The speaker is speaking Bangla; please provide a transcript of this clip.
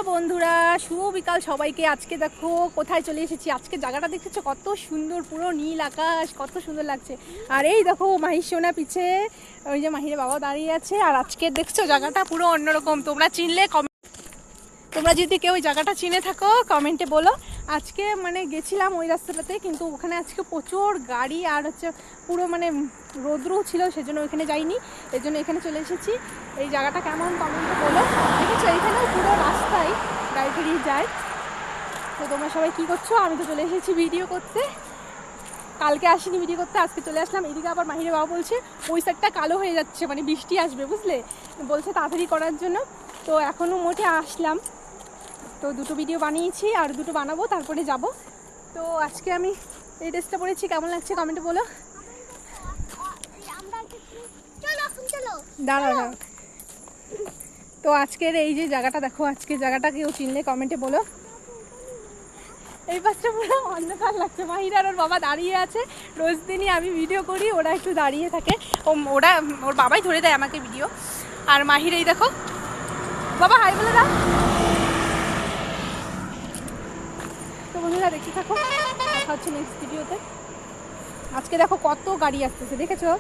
বন্ধুরা, শুভ বিকাল সবাইকে। আজকে দেখো কোথায় চলে এসেছি। আজকে জায়গাটা দেখেছো কত সুন্দর, পুরো নীল আকাশ, কত সুন্দর লাগছে। আর এই দেখো মাহির সোনা পিছে, ওই যে মাহিরের বাবা দাঁড়িয়ে আছে। আর আজকে দেখছো জায়গাটা পুরো অন্যরকম। তোমরা চিনলে তোমরা যদি কেউ ওই জায়গাটা চিনে থাকো কমেন্টে বলো। আজকে মানে গেছিলাম ওই রাস্তাটাতে, কিন্তু ওখানে আজকে প্রচুর গাড়ি আর হচ্ছে পুরো মানে রোদ্রু ছিল, সেজন্য ওইখানে যাইনি। এই জন্য এখানে চলে এসেছি। এই জায়গাটা কেমন কমেন্টে বলো। দেখেছো এখানেও পুরো রাস্তায় গাড়ি টাড়ি যায়। তো তোমরা সবাই কী করছো? আমি তো চলে এসেছি ভিডিও করতে। কালকে আসিনি ভিডিও করতে, আজকে চলে আসলাম। এদিকে আবার মাহিরের বাবা বলছে ওই সাইডটা কালো হয়ে যাচ্ছে, মানে বৃষ্টি আসবে, বুঝলে, বলছে তাড়াতাড়ি করার জন্য। তো এখনও মোটে আসলাম, তো দুটো ভিডিও বানিয়েছি, আর দুটো বানাবো, তারপরে যাব। তো আজকে আমি এই ড্রেসটা পরেছি, কেমন লাগছে কমেন্টে বলো। দাঁড়া। তো আজকের এই যে জায়গাটা দেখো, আজকের জায়গাটা কেউ চিনলে কমেন্টে বলো। এই পাশটা পুরো অন্ধকার লাগছে। মাহিরা আর ওর বাবা দাঁড়িয়ে আছে। রোজ দিনই আমি ভিডিও করি, ওরা একটু দাঁড়িয়ে থাকে। ওর বাবাই ধরে দেয় আমাকে ভিডিও। আর মাহির এই দেখো, বাবা হাই বলে দাও। তো বন্ধুরা দেখতে থাকো, দেখা হচ্ছে নেক্সট ভিডিওতে। আজকে দেখো কত গাড়ি আসতেছে, দেখেছো?